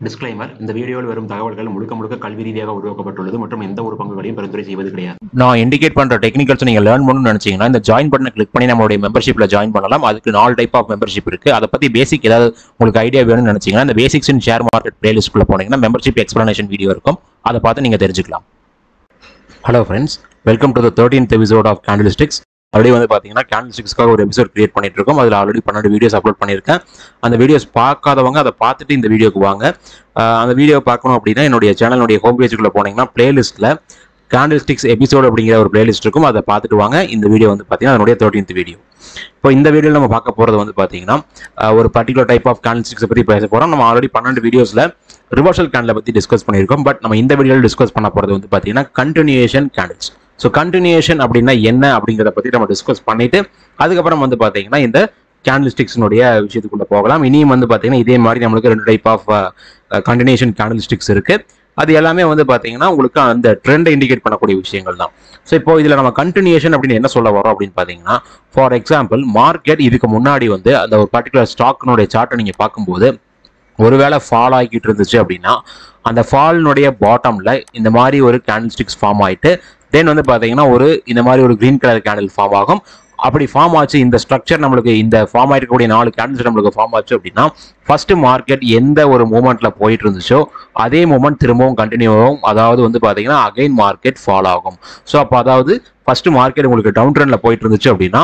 Disclaimer இந்த வீடியோவில் வரும் தகவல்கள் முழுக்க கல்வி ரீதியாக உருவாக்கப்பட்டுள்ளது மற்றும் எந்த ஒரு பங்குகளையும் பரிந்துரை செய்வது கிடையாது. நான் இண்டிகேட் பண்ற டெக்னிக்கல்ஸ் நீங்க லேர்ன் பண்ணணும்னு நினைச்சீங்கன்னா இந்த ஜாயின் பட்டனை கிளிக் பண்ணி நம்மளுடைய மெம்பர்ஷிப்ல ஜாயின் பண்ணலாம். அதுக்கு 4 டைப் ஆஃப் மெம்பர்ஷிப் இருக்கு. அதை பத்தி பேசிக் ஏதாவது உங்களுக்கு ஐடியா வேணும்னு நினைச்சீங்கன்னா இந்த பேசிக்ஸ் இன் ஷேர் மார்க்கெட் பிளேலிஸ்ட்குள்ள போனீங்கன்னா மெம்பர்ஷிப் எக்ஸ்பிளனேஷன் வீடியோ இருக்கும். அதை பார்த்து நீங்க தெரிஞ்சுக்கலாம். Hello friends, welcome to the 13th episode of candlesticks. Already வந்து பார்த்தீங்கன்னா கேண்டில்ஸ்டிக்ஸ்க்காக ஒரு எபிசோட் கிரியேட் பண்ணிட்டு இருக்கோம். அதில் ஆல்ரெடி 12 வீடியோஸ் அப்லோட் பண்ணியிருக்கேன். அந்த வீடியோஸ் பார்க்காதவங்க அதை பார்த்துட்டு இந்த வீடியோக்கு வாங்க. அந்த வீடியோ பார்க்கணும் அப்படின்னா என்னுடைய சேனலுடைய ஹோம் பேஜுக்குள்ளே போனீங்கன்னா பிளேலிஸ்ட்டில் கேண்டில்ஸ்டிக்ஸ் எபிசோட் அப்படிங்கிற ஒரு பிளேலிஸ்ட் இருக்கும். அதை பார்த்துட்டு வாங்க. இந்த வீடியோ வந்து பார்த்தீங்கன்னா அதனுடைய 13th வீடியோ. இப்போ இந்த வீடியோவில் நம்ம பார்க்க போகிறது வந்து பார்த்தீங்கன்னா ஒரு பர்டிகுலர் டைப் ஆஃப் கேண்டில்ஸ்டிக்ஸை பற்றி பேச போகிறோம். நம்ம ஆல்ரெடி 12 வீடியோஸில் ரிவர்சல் கேண்டிலை பற்றி டிஸ்கஸ் பண்ணியிருக்கோம். பட் நம்ம இந்த வீடியோவில் டிஸ்கஸ் பண்ண போகிறது வந்து பார்த்தீங்கன்னா கண்டினியூஷன் கேண்டில்ஸ். ஸோ கண்டினியூஷன் அப்படின்னா என்ன அப்படிங்கிறத பற்றி நம்ம டிஸ்கஸ் பண்ணிட்டு அதுக்கப்புறம் வந்து பார்த்தீங்கன்னா இந்த கேண்டில்ஸ்டிக்ஸினுடைய விஷயத்துக்குள்ள போகலாம். இனியும் வந்து பார்த்தீங்கன்னா இதே மாதிரி நம்மளுக்கு 2 டைப் ஆஃப் கண்டினியூஷன் கேண்டில்ஸ்டிக்ஸ் இருக்கு. அது எல்லாமே வந்து பார்த்தீங்கன்னா உங்களுக்கு அந்த ட்ரெண்டை இண்டிகேட் பண்ணக்கூடிய விஷயங்கள் தான். ஸோ இப்போ இதில் நம்ம கண்டினியூஷன் அப்படின்னு என்ன சொல்ல வரோம் அப்படின்னு பார்த்தீங்கன்னா, ஃபார் எக்ஸாம்பிள் மார்க்கெட் இதுக்கு முன்னாடி வந்து அந்த ஒரு பர்டிகுலர் ஸ்டாக்னுடைய சார்ட்டை நீங்கள் பார்க்கும்போது ஒருவேளை ஃபால் ஆகிக்கிட்டு இருந்துச்சு அப்படின்னா அந்த ஃபால்னுடைய பாட்டம்ல இந்த மாதிரி ஒரு கேண்டில்ஸ்டிக்ஸ் ஃபார்ம் ஆகிட்டு தென் வந்து பார்த்தீங்கன்னா இந்த மாதிரி ஒரு கிரீன் கலர் கேண்டில் ஃபார்ம் ஆகும். அப்படி ஃபார்ம் ஆச்சு, இந்த ஸ்ட்ரக்சர் நம்மளுக்கு இந்த ஃபார்ம் ஆகிருக்கக்கூடிய 4 கேண்டில்ஸ் நம்மளுக்கு ஃபார்ம் ஆச்சு அப்படின்னா ஃபர்ஸ்ட் மார்க்கெட் எந்த ஒரு மூமெண்ட்ல போயிட்டு இருந்துச்சோ அதே மூமெண்ட் திரும்பவும் கண்டினியூ ஆகும். அதாவது வந்து பார்த்தீங்கன்னா அகைன் மார்க்கெட் ஃபால் ஆகும். ஸோ அப்போ அதாவது ஃபர்ஸ்ட் மார்க்கெட் உங்களுக்கு டவுன் ட்ரெண்ட்ல போயிட்டு இருந்துச்சு அப்படின்னா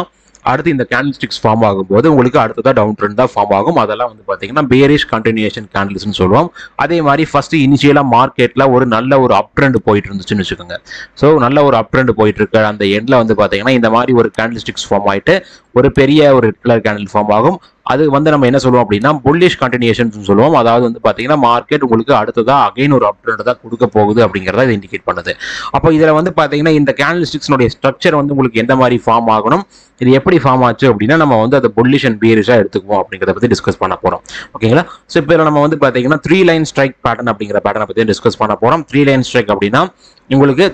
அடுத்து இந்த கேண்டில்ஸ்டிக்ஸ் ஃபார்ம் ஆகும்போது உங்களுக்கு அடுத்ததான் டவுன் ட்ரெண்ட் தான் ஃபார்ம் ஆகும். அதெல்லாம் வந்து பார்த்தீங்கன்னா பேரிஷ் கண்டினியூஷன் கேண்டில்ஸ்னு சொல்லுவோம். அதே மாதிரி ஃபர்ஸ்ட் இனிஷியலாக மார்க்கெட்டில் ஒரு நல்ல ஒரு அப் ட்ரெண்ட் போயிட்டு இருந்துச்சுன்னு வச்சுக்கோங்க. ஸோ நல்ல ஒரு அப் ட்ரெண்ட் போயிட்டு இருக்க அந்த எண்டில் வந்து பார்த்தீங்கன்னா இந்த மாதிரி ஒரு கேண்டில்ஸ்டிக்ஸ் ஃபார்ம் ஆகிட்டு ஒரு பெரிய ஒரு ரெட் கலர் கேண்டில் ஃபார்ம் ஆகும். அது வந்து நம்ம என்ன சொல்லுவோம் அப்படின்னா புல்லிஷ் கண்டினியூஷன் சொல்லுவோம். அதாவது வந்து பார்த்தீங்கன்னா மார்க்கெட் உங்களுக்கு அடுத்ததா அகைன் ஒரு அப் ட்ரெண்ட் தான் கொடுக்க போகுது அப்படிங்கிறத இது இண்டிகேட் பண்ணுது. அப்போ இதில் வந்து பார்த்தீங்கன்னா இந்த கேண்டில்ஸ்டிக்ஸ்னுடைய ஸ்ட்ரக்சர் வந்து உங்களுக்கு எந்த மாதிரி ஃபார்ம் ஆகணும், இது எப்படி ஃபார்ம் ஆச்சு அப்படின்னா நம்ம வந்து அதை புல்லிஷ் அண்ட் பேரிஷா எடுத்துக்குவோம் அப்படிங்கிறத பற்றி டிஸ்கஸ் பண்ண போகிறோம். ஓகேங்களா? ஸோ இப்போ நம்ம வந்து பார்த்தீங்கன்னா 3 லைன் ஸ்ட்ரைக் பேட்டர்ன் அப்படிங்கிற பேட்டர்னை பற்றி டிஸ்கஸ் பண்ண போகிறோம். 3 லைன் ஸ்ட்ரைக் அப்படின்னா உங்களுக்கு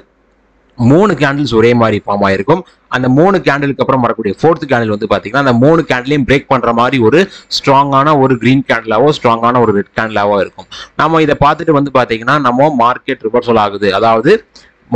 3 கேண்டில்ஸ் ஒரே மாதிரி ஃபார்ம் ஆயிருக்கும். அந்த 3 கேண்டிலுக்கு அப்புறம் வரக்கூடிய 4th கேண்டில் வந்து பாத்தீங்கன்னா அந்த 3 கேண்டிலையும் பிரேக் பண்ற மாதிரி ஒரு ஸ்ட்ராங்கான ஒரு கிரீன் கேண்டிலாவோ ஸ்ட்ராங்கான ஒரு ரெட் கேண்டிலாவோ இருக்கும். நம்ம இதை பார்த்துட்டு வந்து பாத்தீங்கன்னா நம்ம மார்க்கெட் ரிவர்சல் ஆகுது, அதாவது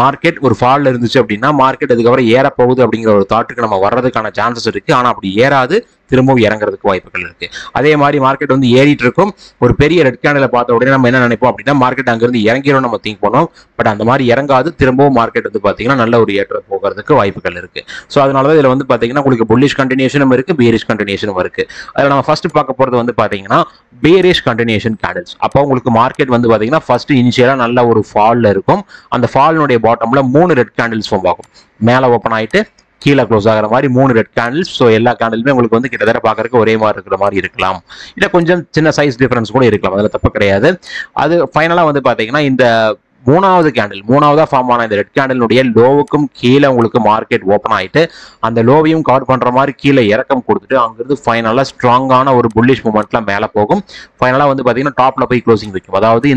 மார்க்கெட் ஒரு ஃபால்ல இருந்துச்சு அப்படின்னா மார்க்கெட் அதுக்கப்புறம் ஏற போகுது அப்படிங்கிற ஒரு தாட்டுக்கு நம்ம வர்றதுக்கான சான்சஸ் இருக்கு. ஆனா அப்படி ஏறாது, திரும்பவும் இறங்குறதுக்கு வாய்ப்புகள் இருக்கு. அதே மாதிரி மார்க்கெட் வந்து ஏறிட்டு இருக்கும். ஒரு பெரிய ரெட் கேண்டில பார்த்த உடனே நம்ம என்ன நினைப்போம் அப்படின்னா மார்க்கெட் அங்கிருந்து இறங்கிடும் நம்ம திங்க் பண்ணுவோம். பட் அந்த மாதிரி இறங்காது, திரும்பவும் மார்க்கெட் வந்து பாத்தீங்கன்னா நல்ல ஒரு ஏற்றம் போகிறதுக்கு வாய்ப்புகள் இருக்கு. ஸோ அதனாலதான் இதுல வந்து பாத்தீங்கன்னா உங்களுக்கு புல்லிஷ் கண்டினியூஷனும் இருக்கு, பேரிஷ் கண்டினியூஷனும் இருக்கு. அதில் நம்ம ஃபர்ஸ்ட் பார்க்க போறது வந்து பாத்தீங்கன்னா பேரிஷ் கண்டினியூஷன் கேண்டில்ஸ். அப்போ உங்களுக்கு மார்க்கெட் வந்து பாத்தீங்கன்னா ஃபர்ஸ்ட் இனிஷியலா நல்ல ஒரு ஃபால்ல இருக்கும். அந்த ஃபால்னுடைய பாட்டம்ல 3 ரெட் கேண்டில்ஸ் ஃபார்ம் ஆகும். மேல ஓப்பன் ஆயிட்டு கீழே க்ளோஸ் ஆகிற மாதிரி 3 ரெட் கேண்டில்ஸ். ஸோ எல்லா கேண்டிலுமே உங்களுக்கு வந்து கிட்டத்தட்ட பார்க்கறதுக்கு ஒரே மாதிரி இருக்கிற மாதிரி இருக்கலாம். இல்லை கொஞ்சம் சின்ன சைஸ் டிஃபரன்ஸ் கூட இருக்கலாம், அதில் தப்பு கிடையாது. அது ஃபைனலாக வந்து பார்த்தீங்கன்னா இந்த 3வது கேண்டில், 3வதா ஃபார்ம் ஆன இந்த ரெட் கேண்டிலுடைய லோவுக்கும் கீழே உங்களுக்கு மார்க்கெட் ஓப்பன் ஆகிட்டு அந்த லோவையும் கவர் பண்ணுற மாதிரி கீழே இறக்கம் கொடுத்துட்டு அங்கிருந்து ஃபைனலாக ஸ்ட்ராங்கான ஒரு புல்லிஷ் மூமெண்ட்லாம் மேலே போகும். ஃபைனலாக வந்து பார்த்தீங்கன்னா டாப்ல போய் க்ளோசிங் வைக்கும். அதாவது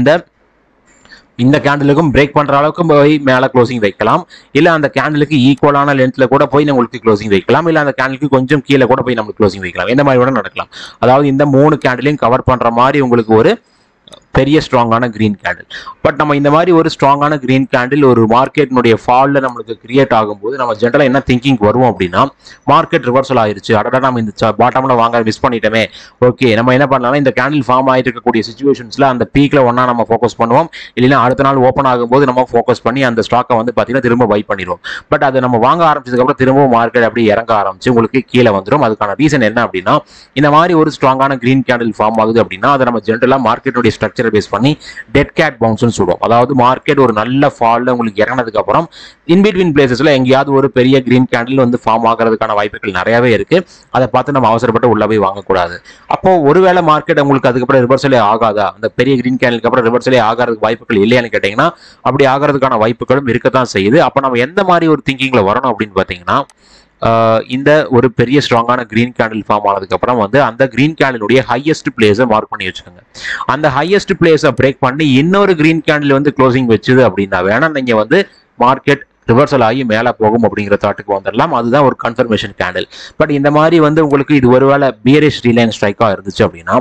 இந்த கேண்டிலுக்கும் பிரேக் பண்ற அளவுக்கு போய் மேல க்ளோசிங் வைக்கலாம். இல்ல அந்த கேண்டிலுக்கு ஈக்குவலான லென்த்ல கூட போய் உங்களுக்கு க்ளோசிங் வைக்கலாம். இல்ல அந்த கேண்டிலுக்கு கொஞ்சம் கீழே கூட போய் நம்மளுக்கு க்ளோசிங் வைக்கலாம். இந்த மாதிரி கூட நடக்கலாம். அதாவது இந்த 3 கேண்டிலையும் கவர் பண்ற மாதிரி உங்களுக்கு ஒரு பெரிய ஸ்ட்ராங்கான கிரீன் கேண்டில். பட் நம்ம இந்த மாதிரி ஒரு ஸ்ட்ராங்கான கிரீன் கேண்டில் ஒரு மார்க்கெட்னுடைய ஃபால்ல நம்மளுக்கு கிரியேட் ஆகும்போது நம்ம ஜென்ரலா என்ன திங்கிங் வருவோம் அப்படின்னா மார்க்கெட் ரிவர்சல் ஆயிருச்சு, அடடா நம்ம இந்த பாட்டம்ல வாங்க மிஸ் பண்ணிட்டோமே, ஓகே நம்ம என்ன பண்ணலாம், இந்த கேண்டில் ஃபார்ம் ஆகிட்டு இருக்கக்கூடிய சிச்சுவேஷன்ஸ்ல அந்த பீக்ல ஒன்னா நம்ம ஃபோக்கஸ் பண்ணுவோம். இல்லைன்னா அடுத்த நாள் ஓப்பன் ஆகும்போது நம்ம ஃபோக்கஸ் பண்ணி அந்த ஸ்டாக்கை வந்து பாத்தீங்கன்னா திரும்ப பை பண்ணிடுவோம். பட் அதை நம்ம வாங்க ஆரம்பிச்சதுக்கு அப்புறம் திரும்பவும் மார்க்கெட் அப்படி இறங்க ஆரம்பிச்சு உங்களுக்கு கீழே வந்துடும். அதுக்கான ரீசன் என்ன அப்படின்னா இந்த மாதிரி ஒரு ஸ்ட்ராங்கான கிரீன் கேண்டில் ஃபார்ம் ஆகுது அப்படின்னா அதை நம்ம ஜென்ரலா மார்க்கெட்டுடைய ஸ்ட்ரக்சர் பேஸ் பண்ணி டெட் கேட் பவுன்ஸ்னு சொல்லுவோம். அதாவது மார்க்கெட் ஒரு நல்ல ஃபால்ல உங்களுக்கு இறங்கினதுக்கு அப்புறம் இன்பிட்வீன் பிளேசஸ்ல எங்கேயாவது ஒரு பெரிய கிரீன் கேண்டில் வந்து ஃபார்ம் ஆகிறதுக்கான வாய்ப்புகள் நிறையவே இருக்கு. அதை பார்த்து நம்ம அவசரப்பட்டு உள்ள போய் வாங்கக்கூடாது. அப்போ ஒருவேளை மார்க்கெட் உங்களுக்கு அதுக்கப்புறம் ரிவர்சலே ஆகாதா, அந்த பெரிய கிரீன் கேண்டிலுக்கு அப்புறம் ரிவர்சலே ஆகிறதுக்கு வாய்ப்புகள் இல்லையான்னு கேட்டீங்கன்னா அப்படி ஆகிறதுக்கான வாய்ப்புகளும் இருக்கத்தான் செய்யுது. அப்போ நம்ம எந்த மாதிரி ஒரு திங்கிங்ல வரணும் அப்படின்னு பாத்தீங்கன்னா இந்த ஒரு பெரிய ஸ்ட்ராங்கான கிரீன் கேண்டில் ஃபார்ம் ஆனதுக்கு அப்புறம் வந்து அந்த கிரீன் கேண்டிலுடைய ஹையஸ்ட் பிளேஸை மார்க் பண்ணி வச்சுக்கோங்க. அந்த ஹையஸ்ட் பிளேஸை பிரேக் பண்ணி இன்னொரு கிரீன் கேண்டில் வந்து க்ளோசிங் வச்சுது அப்படின்னா வேணா நீங்க வந்து மார்க்கெட் ரிவர்சல் ஆகி மேலே போகும் அப்படிங்கிற தாட்டுக்கு வந்துடலாம். அதுதான் ஒரு கன்ஃபர்மேஷன் கேண்டில். பட் இந்த மாதிரி வந்து உங்களுக்கு இது ஒருவேளை பியரிஷ் ரீலைன் ஸ்ட்ரைக்கா இருந்துச்சு அப்படின்னா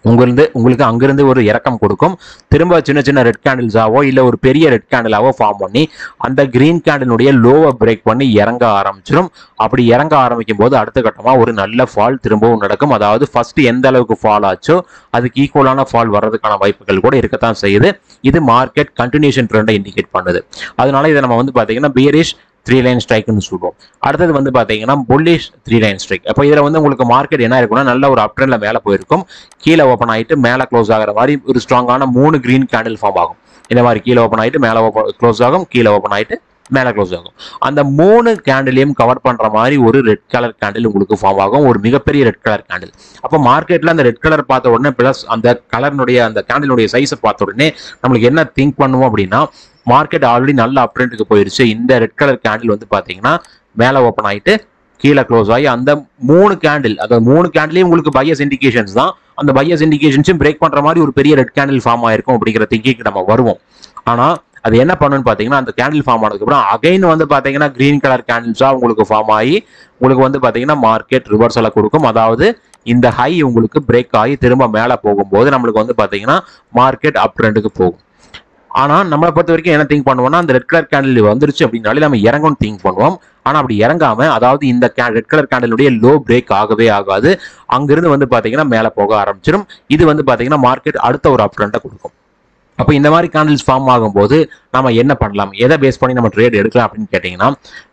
உங்களுக்கு அங்கிருந்து ஒரு இறக்கம் கொடுக்கும். திரும்ப சின்ன சின்ன ரெட் கேண்டில்ஸாவோ இல்லை ஒரு பெரிய ரெட் கேண்டிலாவோ ஃபார்ம் பண்ணி அந்த கிரீன் கேண்டிலுடைய லோவை பிரேக் பண்ணி இறங்க ஆரம்பிச்சிடும். அப்படி இறங்க ஆரம்பிக்கும் போது அடுத்த கட்டமாக ஒரு நல்ல ஃபால் திரும்பவும் நடக்கும். அதாவது ஃபர்ஸ்ட் எந்த அளவுக்கு ஃபால் ஆச்சோ அதுக்கு ஈக்குவலான ஃபால் வர்றதுக்கான வாய்ப்புகள் கூட இருக்கத்தான் செய்யுது. இது மார்க்கெட் கண்டினியூஷன் ட்ரெண்டை இண்டிகேட் பண்ணுது. அதனால இதை நம்ம வந்து பார்த்தீங்கன்னா பியரிஷ் 3 லைன் ஸ்ட்ரைக்னு சொல்லுவோம். அடுத்தது வந்து பார்த்தீங்கன்னா புல்லிஷ் 3 லைன் ஸ்ட்ரைக். அப்போ இதில் வந்து உங்களுக்கு மார்க்கெட் என்ன இருக்கும்னா நல்ல ஒரு அப் ட்ரெண்ட்ல மேலே போயிருக்கும், கீழே ஓப்பன் ஆகிட்டு மேலே க்ளோஸ் ஆகிற மாதிரி ஒரு ஸ்ட்ராங்கான 3 கிரீன் கேண்டில் ஃபார்ம் ஆகும். இந்த மாதிரி கீழே ஓப்பன் ஆகிட்டு மேலே க்ளோஸ் ஆகும், கீழே ஓப்பன் ஆகிட்டு மேலே க்ளோஸ் ஆகும். அந்த 3 கேண்டிலையும் கவர் பண்ற மாதிரி ஒரு ரெட் கலர் கேண்டில் உங்களுக்கு ஃபார்ம் ஆகும், ஒரு மிகப்பெரிய ரெட் கலர் கேண்டில். அப்போ மார்க்கெட்ல அந்த ரெட் கலர் பார்த்த உடனே பிளஸ் அந்த கலர்னுடைய அந்த கேண்டிலுடைய சைஸை பார்த்த உடனே நம்மளுக்கு என்ன திங்க் பண்ணுவோம் அப்படின்னா மார்க்கெட் ஆல்ரெடி நல்ல அப் ட்ரெண்டுக்கு போயிருச்சு. இந்த ரெட் கலர் கேண்டில் வந்து பாத்தீங்கன்னா மேலே ஓப்பன் ஆகிட்டு கீழே க்ளோஸ் ஆகி அந்த 3 கேண்டில், அதாவது 3 கேண்டிலையும் உங்களுக்கு பையஸ் இண்டிகேஷன்ஸ் தான், அந்த பையஸ் இண்டிகேஷன்ஸும் பிரேக் பண்ற மாதிரி ஒரு பெரிய ரெட் கேண்டில் ஃபார்ம் ஆயிருக்கும் அப்படிங்கிற திங்கிக்கு நம்ம வருவோம். ஆனா அது என்ன பண்ணுன்னு பாத்தீங்கன்னா அந்த கேண்டில் ஃபார்ம் ஆனதுக்கு அப்புறம் அகைன் வந்து பாத்தீங்கன்னா கிரீன் கலர் கேண்டில்ஸா உங்களுக்கு ஃபார்ம் ஆகி உங்களுக்கு வந்து பாத்தீங்கன்னா மார்க்கெட் ரிவர்சலை கொடுக்கும். அதாவது இந்த ஹை உங்களுக்கு பிரேக் ஆகி திரும்ப மேலே போகும்போது நம்மளுக்கு வந்து பாத்தீங்கன்னா மார்க்கெட் அப் ட்ரெண்டுக்கு போகும். ஆனா நம்மளை பொறுத்த வரைக்கும் என்ன திங்க் பண்ணுவோம்னா அந்த ரெட் கலர் கேண்டில் வந்துருச்சு அப்படின்னாலே நம்ம இறங்கும்னு திங்க் பண்ணுவோம். ஆனா அப்படி இறங்காம அதாவது இந்த ரெட் கலர் கேண்டிலுடைய லோ பிரேக் ஆகவே ஆகாது, அங்கிருந்து வந்து பாத்தீங்கன்னா மேலே போக ஆரம்பிச்சிடும். இது வந்து பாத்தீங்கன்னா மார்க்கெட் அடுத்த ஒரு அப் ட்ரெண்டை கொடுக்கும். அப்போ இந்த மாதிரி கேண்டில்ஸ் ஃபார்ம் ஆகும்போது நம்ம என்ன பண்ணலாம், எதை பேஸ் பண்ணி நம்ம ட்ரேட் எடுக்கலாம் அப்படின்னு கேட்டீங்கன்னா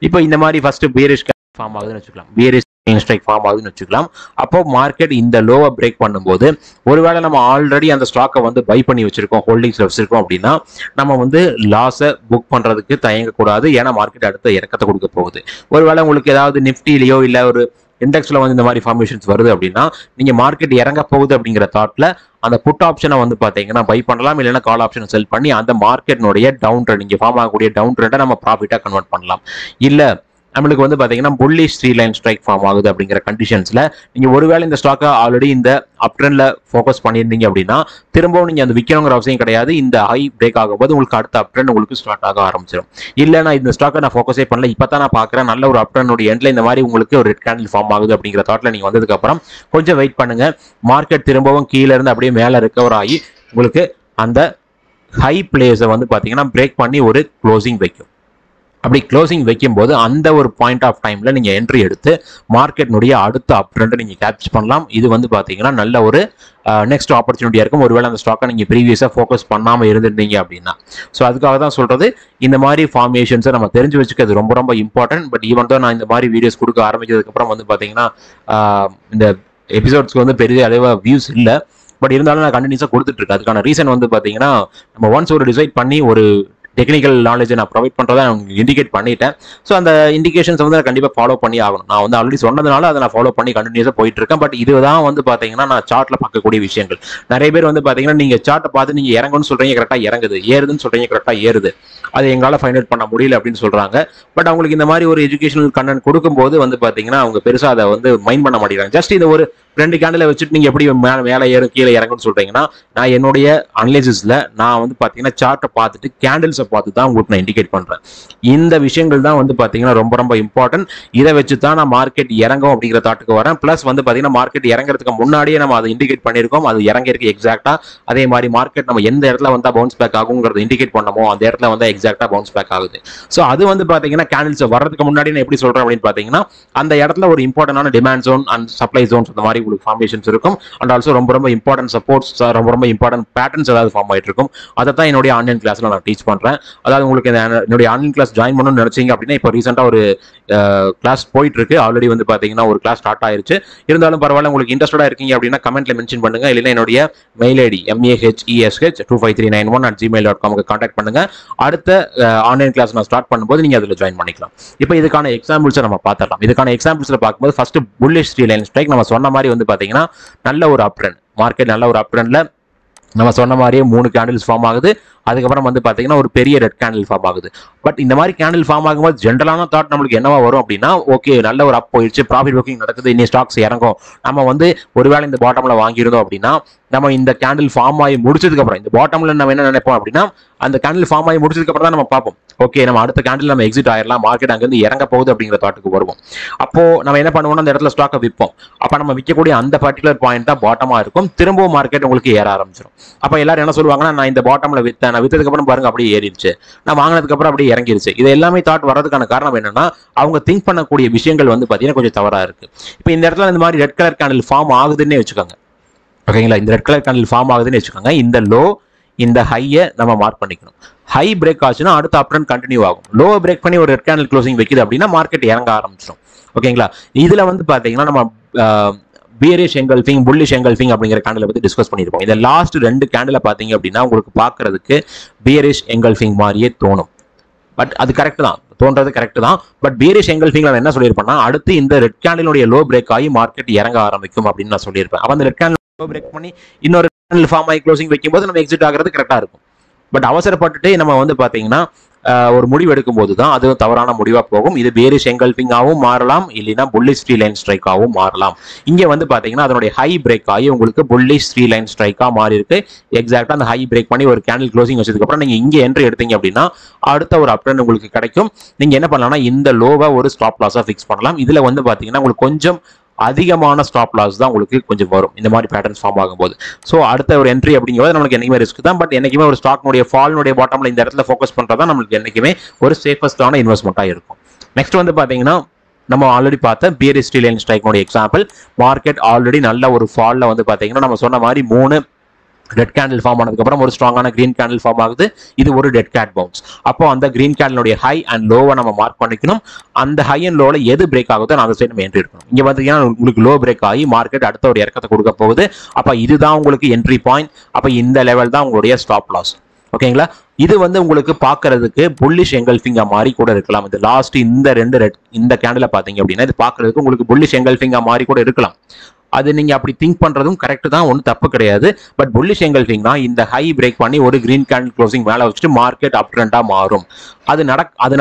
இப்போ இந்த மாதிரி ஃபர்ஸ்ட் பியரிஷ் ஃபார்ம் ஆகுதுன்னு வச்சுக்கலாம், பியரிஷ் ஸ்ட்ரைக் ஃபார்ம் ஆகுதுன்னு வச்சுக்கலாம். அப்போ மார்க்கெட் இந்த லோவை பிரேக் பண்ணும்போது ஒருவேளை நம்ம ஆல்ரெடி அந்த ஸ்டாக்கை வந்து பை பண்ணி வச்சிருக்கோம், ஹோல்டிங்ஸ்ல வச்சிருக்கோம் அப்படின்னா நம்ம வந்து லாஸை புக் பண்றதுக்கு தயங்கக்கூடாது. ஏன்னா மார்க்கெட் அடுத்த இறக்கத்தை கொடுக்க போகுது. ஒருவேளை உங்களுக்கு ஏதாவது நிஃப்டிலையோ இல்லை ஒரு இண்டெக்ஸ்ல வந்து இந்த மாதிரி ஃபார்மேஷன்ஸ் வருது அப்படின்னா நீங்க மார்க்கெட் இறங்க போகுது அப்படிங்கிற தாட்ல அந்த புட் ஆப்ஷனை வந்து பாத்தீங்கன்னா பை பண்ணலாம், இல்லைன்னா கால் ஆப்ஷனை செல் பண்ணி அந்த மார்க்கெட்னுடைய டவுன் ட்ரெண்ட், இங்க ஃபார்ம் ஆகக்கூடிய டவுன் ட்ரெண்டை நம்ம ப்ராஃபிட்டா கன்வெர்ட் பண்ணலாம். இல்ல நம்மளுக்கு வந்து பாத்தீங்கன்னா புல்லிஷ் 3 லைன் ஸ்ட்ரைக் ஃபார்ம் ஆகுது அப்படிங்கிற கண்டிஷன்ஸ்ல நீங்க ஒருவேளை இந்த ஸ்டாக்கை ஆல்ரெடி இந்த அப் ட்ரெண்ட்ல ஃபோக்கஸ் பண்ணியிருந்தீங்க அப்படின்னா திரும்பவும் நீங்க அந்த விற்கணுங்கிற அவசியம் கிடையாது. இந்த ஹை பிரேக் ஆகும்போது உங்களுக்கு அடுத்த அப் ட்ரெண்ட் உங்களுக்கு ஸ்டார்ட் ஆக ஆரம்பிச்சிடும். இல்ல நான் இந்த ஸ்டாக்கை நான் ஃபோக்கஸே பண்ணல, இப்பதான் நான் பாக்குறேன் நல்ல ஒரு அப் ட்ரெண்டோட எண்ட்ல இந்த மாதிரி உங்களுக்கு ஒரு ரெட் கேண்டில் ஃபார்ம் ஆகுது அப்படிங்கிற தாட்ல நீங்க வந்ததுக்கு அப்புறம் கொஞ்சம் வெயிட் பண்ணுங்க. மார்க்கெட் திரும்பவும் கீழே இருந்து அப்படியே மேல ரெக்கவர் ஆகி உங்களுக்கு அந்த ஹை பிளேஸை வந்து பாத்தீங்கன்னா பிரேக் பண்ணி ஒரு க்ளோசிங் வைக்கும். அப்படி க்ளோசிங் வைக்கும் போது அந்த ஒரு பாயிண்ட் ஆஃப் டைம்ல நீங்க என்ட்ரி எடுத்து மார்க்கெட்னுடைய அடுத்த அப் ட்ரெண்டை நீங்க கேப்சர் பண்ணலாம். இது வந்து பாத்தீங்கன்னா நல்ல ஒரு நெக்ஸ்ட் ஆப்பர்ச்சுனிட்டியா இருக்கும். ஒருவேளை அந்த ஸ்டாக்கை நீங்க ப்ரீவியஸா ஃபோக்கஸ் பண்ணாம இருந்திருந்தீங்க அப்படின்னா. ஸோ அதுக்காக தான் சொல்றது இந்த மாதிரி ஃபார்மேஷன்ஸை நம்ம தெரிஞ்சு வச்சுக்கிறது ரொம்ப ரொம்ப இம்பார்ட்டன்ட். பட் ஈவன் தான் நான் இந்த மாதிரி வீடியோஸ் கொடுக்க ஆரம்பிச்சதுக்கு அப்புறம் வந்து பாத்தீங்கன்னா இந்த எபிசோட்ஸ்க்கு வந்து பெரிய அளவு வியூஸ் இல்லை. பட் இருந்தாலும் நான் கண்டினியூஸாக கொடுத்துட்டு இருக்கேன். அதுக்கான ரீசன் வந்து பாத்தீங்கன்னா நம்ம ஒன்ஸ் ஒரு டிசைட் பண்ணி ஒரு டெக்னிக்கல் நாலேஜை நான் ப்ரொவைட் பண்ணுறதா இண்டிகேட் பண்ணிட்டேன். ஸோ அந்த இண்டிகேஷன்ஸ் வந்து நான் கண்டிப்பாக ஃபாலோ பண்ணி ஆகணும். நான் வந்து ஆல்ரெடி சொன்னதுனால அதை நான் ஃபாலோ பண்ணி கண்டினியூஸாக போயிட்டு இருக்கேன். பட் இதுதான் வந்து பார்த்தீங்கன்னா நான் சார்ட்ல பார்க்கக்கூடிய விஷயங்கள். நிறைய பேர் வந்து பார்த்தீங்கன்னா நீங்கள் சார்ட்டை பார்த்து நீங்கள் இறங்குன்னு சொல்றீங்க, கரெக்டாக இறங்குது, ஏறுதுன்னு சொல்றீங்க, கரெக்டாக ஏறுது, அது எங்களால் ஃபைண்ட் அவுட் பண்ண முடியல அப்படின்னு சொல்றாங்க. பட் அவங்களுக்கு இந்த மாதிரி ஒரு எஜுகேஷனல் கண்டென்ட் கொடுக்கும்போது வந்து பார்த்தீங்கன்னா அவங்க பெருசாக அதை வந்து மைண்ட் பண்ண மாட்டேங்கிறாங்க. ஜஸ்ட் இந்த ஒரு 2 கேண்டில் வச்சுட்டு நீங்க எப்படி மேலே ஏறும் கீழே இறங்குன்னு சொல்றீங்கன்னா நான் என்னுடைய அனலைசிஸ்ல நான் வந்து பார்த்தீங்கன்னா சார்ட்டை பார்த்துட்டு கேண்டில்ஸை பார்த்து தான் உங்களுக்கு நான் இண்டிகேட் பண்றேன். இந்த விஷயங்கள் தான் வந்து பார்த்தீங்கன்னா ரொம்ப ரொம்ப இம்பார்ட்டன்ட். இதை வச்சு தான் நான் மார்க்கெட் இறங்கும் அப்படிங்கிற தாட்டுக்கு வரேன். பிளஸ் வந்து பார்த்தீங்கன்னா மார்க்கெட் இறங்குறதுக்கு முன்னாடியே நம்ம அதை இண்டிகேட் பண்ணியிருக்கோம், அது இறங்கிருக்கு எக்ஸாக்டா. அதே மாதிரி மார்க்கெட் நம்ம எந்த இடத்துல வந்தா பவுன்ஸ் பேக் ஆகுங்கிறத இண்டிகேட் பண்ணமோ அந்த இடத்துல வந்து எக்ஸாக்டா பவுன்ஸ் பேக் ஆகுது. ஸோ அது வந்து பார்த்தீங்கன்னா கேண்டில்ஸ் வர்றதுக்கு முன்னாடி நான் எப்படி சொல்றேன் அப்படின்னு பார்த்தீங்கன்னா அந்த இடத்துல ஒரு இம்பார்ட்டன்டான demand zone and supply zones அந்த மாதிரி உங்களுக்கு ஃபார்மேஷன்ஸ் இருக்கும். அண்ட் ஆல்சோ ரொம்ப ரொம்ப இம்பார்ட்டன்ட் சப்போர்ட்ஸ், ரொம்ப ரொம்ப இம்பார்ட்டன்ட் பேட்டர்ன்ஸ் ஏதாவது ஃபார்ம் ஆயிட்டு இருக்கும். அதை தான் என்னுடைய ஆன்லைன் கிளாஸ்ல நான் டீச் பண்றேன். அதாவது உங்களுக்கு என்னுடைய ஆன்லைன் கிளாஸ் ஜாயின் பண்ணணும்னு நினைச்சீங்க அப்படின்னா இப்போ ரீசெண்டா ஒரு கிளாஸ் போயிட்டு இருக்கு. ஆல்ரெடி வந்து பாத்தீங்கன்னா ஒரு கிளாஸ் ஸ்டார்ட் ஆயிருச்சு. இருந்தாலும் பரவாயில்ல, உங்களுக்கு இன்ட்ரெஸ்டடா இருக்கீங்க அப்படின்னா கமெண்ட்ல மென்ஷன் பண்ணுங்க. இல்லைன்னா என்னுடைய மெயில் ஐடி mehesh25391@gmail.com கான்டாக்ட் பண்ணுங்க. அடுத்த ஆன்லைன் கிளாஸ் நான் ஸ்டார்ட் பண்ணும்போது நீங்க அதுல ஜாயின் பண்ணிக்கலாம். இப்போ இதுக்கான எக்ஸாம்பிள்ஸை நம்ம பார்த்துடலாம். இதுக்கான எக்ஸாம்பிள்ஸ்ல பார்க்கும்போது ஃபர்ஸ்ட் புல்லிஷ் 3 லைன் ஸ்ட்ரைக் நம்ம சொன்ன மாதிரி வந்து பாத்தீங்கன்னா நல்ல ஒரு அப் ட்ரெண்ட், மார்க்கெட் நல்ல ஒரு அப் ட்ரெண்ட்ல நம்ம சொன்ன மாதிரியே 3 கேண்டில்ஸ் ஃபார்ம் ஆகுது. அதுக்கப்புறம் வந்து பாத்தீங்கன்னா ஒரு பெரிய ரெட் கேண்டில் ஃபார்ம் ஆகுது. பட் இந்த மாதிரி கேண்டில் ஃபார்ம் ஆகும்போது ஜென்ரலான தாட் நம்மளுக்கு என்னவா வரும் அப்படின்னா ஓகே நல்ல ஒரு அப் போயிடுச்சு, ப்ராஃபிட் புக்கிங் நடக்குது, இன்னும் ஸ்டாக்ஸ் இறங்கும், நம்ம வந்து ஒருவேளை இந்த பாட்டம்ல வாங்கியிருந்தோம் அப்படின்னா நம்ம இந்த கேண்டில் ஃபார்ம் ஆகி முடிச்சதுக்கு அப்புறம் இந்த பாட்டம்ல நம்ம என்ன நினைப்போம் அப்படின்னா அந்த கேண்டில் ஃபார்ம் ஆகி முடிச்சதுக்கு அப்புறம் தான் நம்ம பார்ப்போம் ஓகே நம்ம அடுத்த கேண்டில் நம்ம எக்ஸிட் ஆயிடலாம் மார்க்கெட் அங்கிருந்து இறங்க போகுது அப்படிங்கிற தாட்டுக்கு வருவோம். அப்போ நம்ம என்ன பண்ணுவோம்னா அந்த இடத்துல ஸ்டாக்கை விற்போம். அப்ப நம்ம விற்கக்கூடிய அந்த பர்டிகுலர் பாயிண்ட் தான் பாட்டமா இருக்கும். திரும்பவும் மார்க்கெட் உங்களுக்கு ஏற ஆரம்பிச்சிடும். அப்ப எல்லாரும் என்ன சொல்லுவாங்கன்னா நான் இந்த பாட்டம்ல வித்தேன், நான் வித்ததுக்கு அப்புறம் பாருங்க அப்படியே ஏறிடுச்சு, நான் வாங்கினதுக்கு அப்புறம் அப்படியே இறங்கிருச்சு. இது எல்லாமே தாட் வரதுக்கான காரணம் என்னன்னா அவங்க திங்க் பண்ணக்கூடிய விஷயங்கள் வந்து பாத்தீங்கன்னா கொஞ்சம் தவறா இருக்கு. இப்போ இந்த இடத்துல இந்த மாதிரி ரெட் கலர் கேண்டில் ஃபார்ம் ஆகுதுன்னே வச்சுக்கோங்க ஓகேங்களா. இந்த ரெட் கலர் கேண்டில் ஃபார்ம் ஆகுதுன்னு வச்சுக்கோங்க. இந்த லோ இந்த ஹையை நம்ம மார்க் பண்ணிக்கணும். ஹை பிரேக் ஆச்சுன்னா அடுத்த அப் ட்ரெண்ட் கண்டினியூ ஆகும். லோ பிரேக் பண்ணி ஒரு ரெட் கேண்டில் க்ளோசிங் வைக்குது அப்படின்னா மார்க்கெட் இறங்க ஆரம்பிச்சிடும் ஓகேங்களா. இதுல வந்து பாத்தீங்கன்னா நம்ம பியரிஷ் எங்கல்ஃபிங் புல்லிஷ் எங்கல்ஃபிங் அப்படிங்கிற கேண்டில் பத்தி டிஸ்கஸ் பண்ணிருப்போம். இந்த லாஸ்ட் 2 கேண்டில் பாத்தீங்க அப்படின்னா உங்களுக்கு பாக்குறதுக்கு பியரிஷ் எங்கல்ஃபிங் மாதிரியே தோணும். பட் அது கரெக்ட் தான், தோன்றது கரெக்ட் தான். பட் பியரிஷ் எங்கல்ஃபிங்ல நான் என்ன சொல்லியிருப்பேன்னா அடுத்து இந்த ரெட் கேண்டிலுடைய லோ பிரேக் ஆகி மார்க்கெட் இறங்க ஆரம்பிக்கும் அப்படின்னு நான் சொல்லியிருப்பேன். அப்ப அந்த ரெட் கேண்டில் லோ பிரேக் பண்ணி இன்னொரு கேண்டில் ஃபார்ம் ஆகி க்ளோசிங் வைக்கும்போது நம்ம எக்ஸிட் ஆகிறது கரெக்டா இருக்கும். பட் அவசரப்பட்டுட்டு நம்ம வந்து பாத்தீங்கன்னா ஒரு முடிவு எடுக்கும் போது தான் அது தவறான முடிவா போகும். இது பேரிஷ் எங்கல்ஃபிங்காகவும் மாறலாம், இல்லைன்னா புல்லிஷ் த்ரீ லைன் ஸ்ட்ரைக்காகவும் மாறலாம். இங்க வந்து பாத்தீங்கன்னா அதனுடைய ஹை பிரேக் ஆகி உங்களுக்கு புல்லிஷ் த்ரீ லைன் ஸ்ட்ரைக்கா மாறி இருக்கு. எக்ஸாக்டா அந்த ஹை பிரேக் பண்ணி ஒரு கேண்டில் க்ளோசிங் வச்சதுக்கு அப்புறம் நீங்க இங்க என்ட்ரி எடுத்தீங்க அப்படின்னா அடுத்த ஒரு அப்ட்ரெண்ட் உங்களுக்கு கிடைக்கும். நீங்க என்ன பண்ணலாம்னா இந்த லோவை ஒரு ஸ்டாப் லாஸா ஃபிக்ஸ் பண்ணலாம். இதுல வந்து பாத்தீங்கன்னா உங்களுக்கு கொஞ்சம் அதிகமான ஸ்டாப் லாஸ் தான் உங்களுக்கு கொஞ்சம் வரும் இந்த மாதிரி பேட்டர்ன்ஸ் ஃபார்ம் ஆகும்போது. ஸோ அடுத்த ஒரு என்ட்ரி அப்படிங்கும்போது நம்மளுக்கு என்னைக்குமே ரிஸ்க் தான். பட் என்னைக்குமே ஒரு ஸ்டாக்னுடைய ஃபால்னுடைய பாட்டம்ல இந்த இடத்துல ஃபோக்கஸ் பண்றதா நம்மளுக்கு என்னைக்குமே ஒரு சேஃபஸ்டான இன்வெஸ்ட்மெண்ட்டாக இருக்கும். நெக்ஸ்ட் வந்து பாத்தீங்கன்னா நம்ம ஆல்ரெடி பார்த்த பியரிஷ் த்ரீ லைன் ஸ்ட்ரைக்கோட எக்ஸாம்பிள். மார்க்கெட் ஆல்ரெடி நல்ல ஒரு ஃபால்ல வந்து பாத்தீங்கன்னா நம்ம சொன்ன மாதிரி 3 ரெட் கேண்டில் ஃபார்ம் ஆனதுக்கு அப்புறம் ஒரு ஸ்ட்ராங்கான கிரீன் கேண்டில் ஃபார்ம் ஆகுது. இது ஒரு டெட் கேட் பவுன்ஸ். அப்போ அந்த கிரீன் கேண்டிலுடைய ஹை அண்ட் லோவை நம்ம மார்க் பண்ணிக்கணும். அந்த ஹை அண்ட் லோல எது பிரேக் ஆகுதோ அந்த சைடு நம்ம என்ட்ரி எடுக்கணும். இங்க பாத்தீங்கன்னா உங்களுக்கு லோ பிரேக் ஆகி மார்க்கெட் அடுத்த ஒரு இறக்கத்தை கொடுக்க போகுது. அப்ப இதுதான் உங்களுக்கு என்ட்ரி பாயிண்ட். அப்ப இந்த லெவல் தான் உங்களுடைய ஸ்டாப் லாஸ் ஓகேங்களா. இது வந்து உங்களுக்கு பாக்குறதுக்கு புல்லிஷ் எங்கல்ஃபிங்கா மாறி கூட இருக்கலாம். இது லாஸ்ட் இந்த 2 ரெட் இந்த கேண்டில் பாத்தீங்க அப்படின்னா இது பாக்குறதுக்கு உங்களுக்கு புல்லிஷ் எங்கல்ஃபிங்கா மாறி கூட இருக்கலாம். அது நீங்க அப்படி திங்க் பண்றதும் கரெக்ட் தான், ஒன்றும் தப்பு கிடையாது. பட் புல்லிஷ் எங்கல்ஃபிங்னா இந்த ஹை பிரேக் பண்ணி ஒரு கிரீன் கேண்டில் க்ளோசிங் மேல வச்சுட்டு மார்க்கெட் அப் ட்ரெண்டா மாறும். அது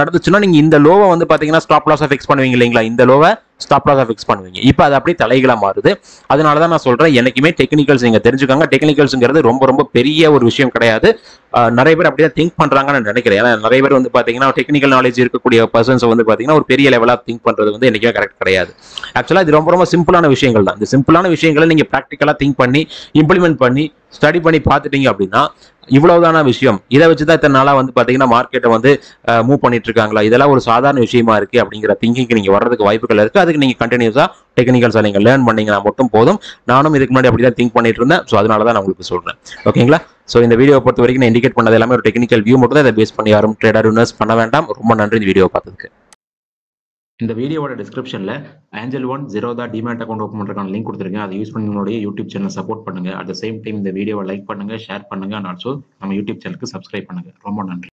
நடந்துச்சுன்னா நீங்க இந்த லோவை வந்து பாத்தீங்கன்னா ஸ்டாப் லாஸா ஃபிக்ஸ் பண்ணுவீங்க இல்லைங்களா. இந்த லோவை ஸ்டாப் லாஸா ஃபிக்ஸ் பண்ணுவீங்க. இப்போ அது அப்படியே தலைகளா மாறுது. அதனாலதான் நான் சொல்றேன் என்னைக்குமே டெக்னிக்கல்ஸ் நீங்க தெரிஞ்சுக்காங்க. டெக்னிக்கல்ஸ்ங்கிறது ரொம்ப ரொம்ப பெரிய ஒரு விஷயம் கிடையாது. நிறைய பேர் அப்படிதான் திங்க் பண்றாங்கன்னு நினைக்கிறேன். ஏன்னா நிறைய பேர் வந்து பாத்தீங்கன்னா டெக்னிக்கல் நாலேஜ் இருக்கக்கூடிய பர்சன்ஸ் வந்து பாத்தீங்கன்னா ஒரு பெரிய லெவலா திங்க் பண்றது வந்து என்னைக்குமே கரெக்ட் கிடையாது. ஆக்சுவலா இது ரொம்ப ரொம்ப சிம்பிளான விஷயங்கள் தான். இந்த சிம்பிளான விஷயங்களை நீங்க பிராக்டிக்கலா திங்க் பண்ணி இம்ப்ளிமெண்ட் பண்ணி ஸ்டடி பண்ணி பார்த்துட்டீங்க அப்படின்னா இவ்வளவுதான விஷயம். இதை வச்சுதான் இத்தனை நாளா வந்து பாத்தீங்கன்னா மார்க்கெட்டை வந்து மூவ் பண்ணிட்டு இருக்காங்களா, இதெல்லாம் ஒரு சாதாரண விஷயமா இருக்கு அப்படிங்கிற திங்கிங் நீங்க வர்றதுக்கு வாய்ப்புகள் இருக்கு. அதுக்கு நீங்க கண்டினியூஸா டெக்னிக்கல்ஸா நீங்க லேர்ன் பண்ணீங்கன்னா மட்டும் போதும். நானும் இதுக்கு முன்னாடி அப்படிதான் திங்க் பண்ணிட்டு இருந்தேன். ஸோ அதனாலதான் நான் உங்களுக்கு சொல்றேன் ஓகேங்களா. ஸோ இந்த வீடியோ பொறுத்த வரைக்கும் நான் இண்டிகேட் பண்ணது எல்லாமே ஒரு டெக்னிக்கல் வியூ மட்டும் தான். இதை பேஸ் பண்ணி யாரும் ட்ரேடர் இன்வெஸ்ட் பண்ண வேண்டாம். ரொம்ப நன்றி இந்த வீடியோ பார்த்ததுக்கு. இந்த வீடியோட டிஸ்கிரிப்ஷன்ல Angel One Zerodha demat account open பண்றதுக்கான லிங்க் கொடுத்துருக்கேன். அதை யூஸ் பண்ணி உங்களுடைய யூடியூப் சேனல் சப்போர்ட் பண்ணுங்க. அட் த சேம் டைம் இந்த வீடியோவை லைக் பண்ணுங்க, ஷேர் பண்ணுங்க, அண்ட் ஆல்சோ நம்ம யூடியூப் சேனலுக்கு சப்ஸ்கிரைப் பண்ணுங்க. ரொம்ப நன்றி.